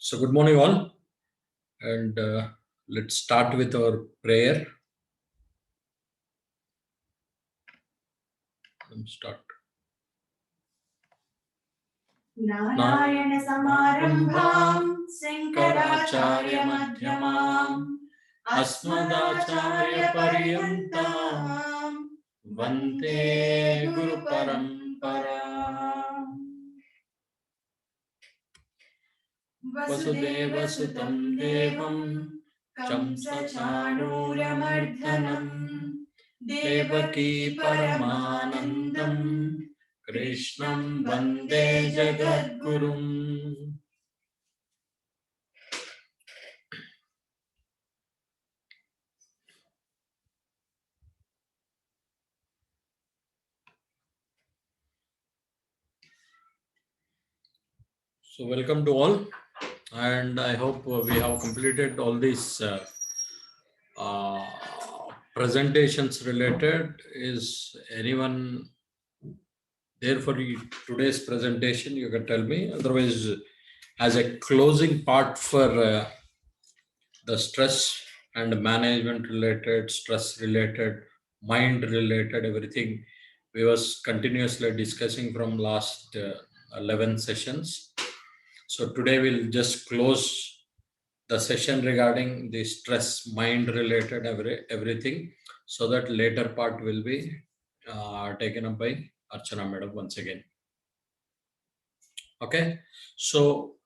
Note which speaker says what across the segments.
Speaker 1: So, good morning, all, and let's start with our prayer. Start.
Speaker 2: Narayan समारंभां Shankaracharya मध्यमाम् अस्मदाचार्य पर्यन्तां वन्दे गुरु परम्पराम्। वसुदेवसुतं देवं कंसचाणूरमर्दनं देवकी परमानन्दं कृष्णं वन्दे जगद्गुरुम्।
Speaker 1: So, welcome to all, and I hope we have completed all these presentations related. Is anyone there for today's presentation? You can tell me. Otherwise, as a closing part for the stress and management related, stress related, mind related, everything we was continuously discussing from last 11 sessions. So today we'll just close the session regarding the stress, mind related, everything, so that later part will be taken up by Archana Madam once again. Okay, so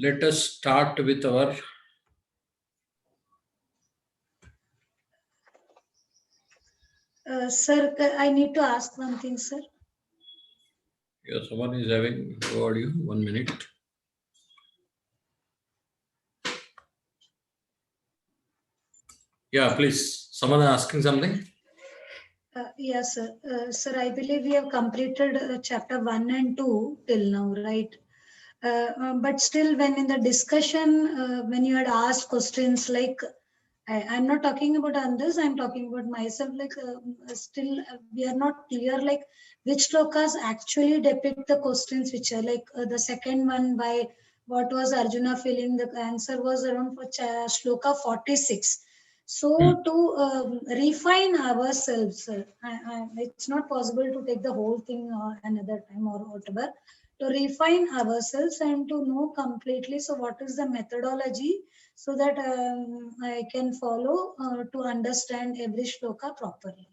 Speaker 1: let us start with our
Speaker 2: Sir, I need to ask one thing, sir.
Speaker 1: Yeah, someone is having audio. 1 minute. Yeah, please. Someone asking something?
Speaker 2: Yes, sir. Sir, I believe we have completed chapter 1 and 2 till now, right? But still, when in the discussion, when you had asked questions like, I'm not talking about others, I'm talking about myself, like still we are not clear like which shlokas actually depict the questions which are like the second one by what was Arjuna feeling, the answer was around for shloka 46. So to refine ourselves, it's not possible to take the whole thing another time or whatever. To refine ourselves and to know completely, so what is the methodology so that I can follow to understand every shloka properly.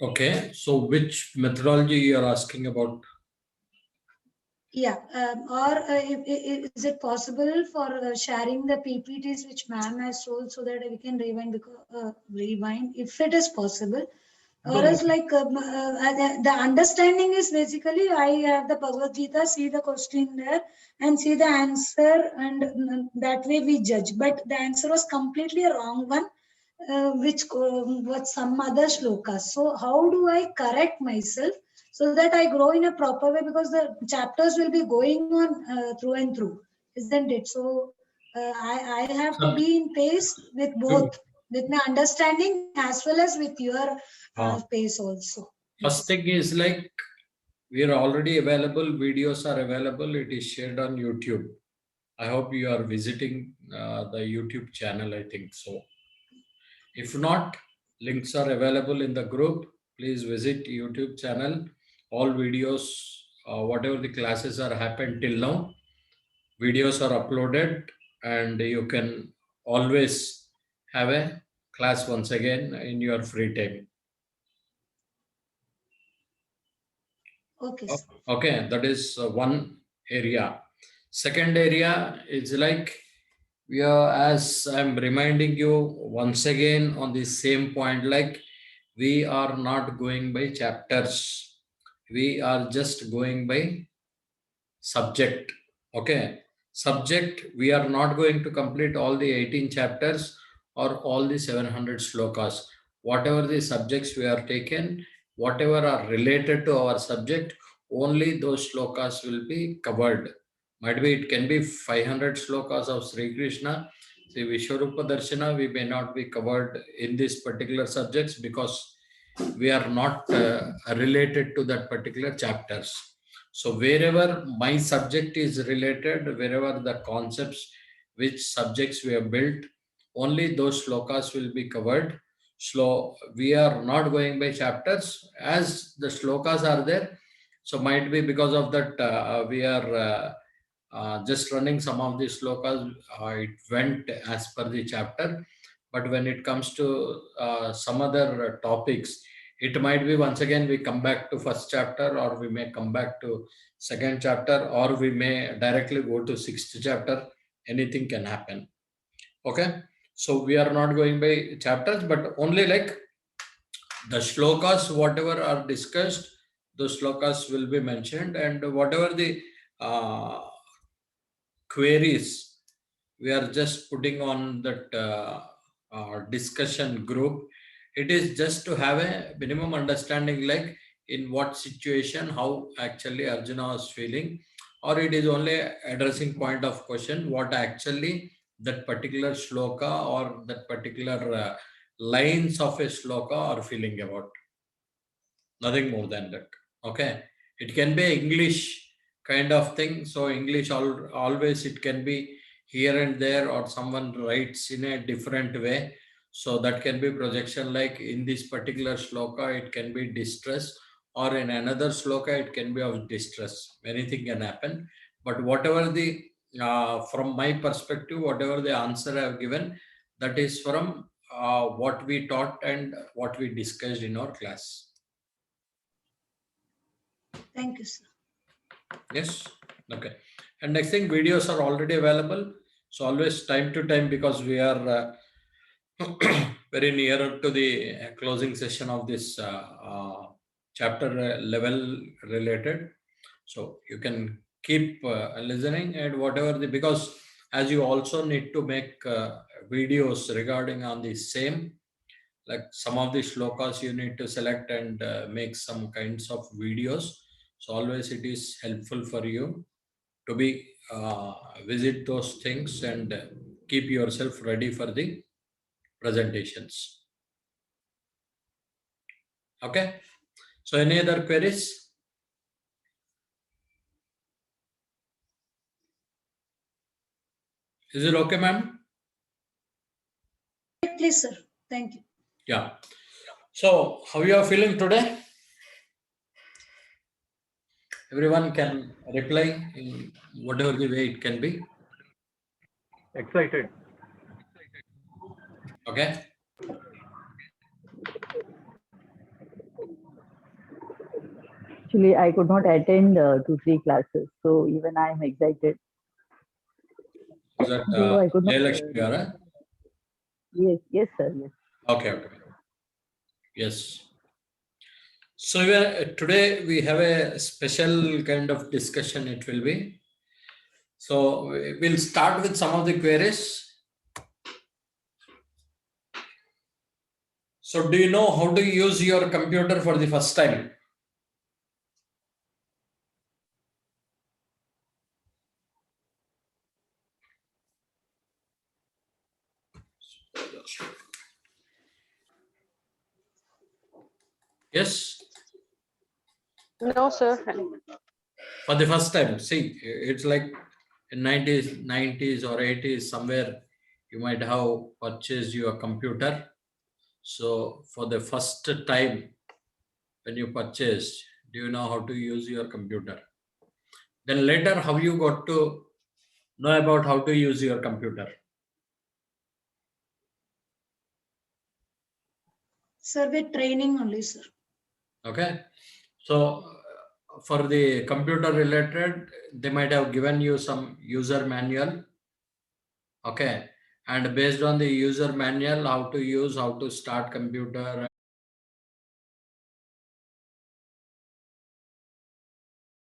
Speaker 1: Okay, so which methodology you are asking about?
Speaker 2: Yeah, or is it possible for sharing the PPTs which ma'am has told so that we can rewind, rewind if it is possible? Or else like the understanding is basically I have the Bhagavad Gita, see the question there and see the answer, and that way we judge. But the answer was completely a wrong one, which was some other shlokas. So how do I correct myself so that I grow in a proper way, because the chapters will be going on through and through, isn't it? So I have to be in pace with both, with my understanding as well as with your pace also.
Speaker 1: First thing is like we are already available, videos are available, it is shared on YouTube. I hope you are visiting the YouTube channel, I think so. If not, links are available in the group. Please visit YouTube channel. All videos, whatever the classes are happened till now, videos are uploaded, and you can always have a class once again in your free time.
Speaker 2: Okay.
Speaker 1: Okay, that is one area. Second area is like we are, as I'm reminding you once again on the same point, like we are not going by chapters. We are just going by subject. Okay, subject, we are not going to complete all the 18 chapters or all the 700 shlokas. Whatever the subjects we are taken, whatever are related to our subject, only those shlokas will be covered. Might be it can be 500 shlokas of Sri Krishna. See, Vishwarupa Darshana, we may not be covered in these particular subjects because we are not related to that particular chapters. So wherever my subject is related, wherever the concepts, which subjects we have built, only those shlokas will be covered. So we are not going by chapters as the shlokas are there. So might be because of that we are just running some of the slokas. It went as per the chapter, but when it comes to some other topics, it might be once again we come back to first chapter, or we may come back to second chapter, or we may directly go to sixth chapter. Anything can happen. Okay, so we are not going by chapters, but only like the shlokas, whatever are discussed, those shlokas will be mentioned, and whatever the uh, queries we are just putting on that discussion group. It is just to have a minimum understanding, like in what situation, how actually Arjuna was feeling, or it is only addressing point of question, what actually that particular shloka or that particular lines of a shloka are feeling about. Nothing more than that. Okay, it can be English kind of thing. So English always it can be here and there, or someone writes in a different way. So that can be projection, like in this particular shloka it can be distress, or in another shloka it can be of distress. Anything can happen. But whatever the from my perspective, whatever the answer I have given, that is from what we taught and what we discussed in our class.
Speaker 2: Thank you, sir.
Speaker 1: Yes. Okay. And next thing, videos are already available. So always time to time, because we are very near to the closing session of this chapter level related. So you can keep listening, and whatever the, because as you also need to make videos regarding on the same, like some of the shlokas you need to select and make some kinds of videos. So always it is helpful for you to be visit those things and keep yourself ready for the presentations. Okay, so any other queries? Is it okay, ma'am?
Speaker 2: Please, sir. Thank you.
Speaker 1: Yeah. So how you are feeling today? Everyone can reply in whatever the way it can be.
Speaker 3: Excited.
Speaker 1: Okay.
Speaker 4: Actually, I could not attend 2-3 classes, so even I am excited.
Speaker 1: Is that
Speaker 4: So I could not.
Speaker 1: Jayalakshmi, right?
Speaker 4: Yes, sir. Yes.
Speaker 1: Okay. Yes. So today we have a special kind of discussion. It will be. So we'll start with some of the queries. So do you know how to use your computer for the first time? Yes.
Speaker 5: No, sir.
Speaker 1: For the first time. See, it's like in 90s or 80s, somewhere you might have purchased your computer. So for the first time when you purchased, do you know how to use your computer? Then later, how you got to know about how to use your computer?
Speaker 2: Sir, with training only, sir.
Speaker 1: Okay. So for the computer related, they might have given you some user manual. Okay. And based on the user manual, how to use, how to start computer,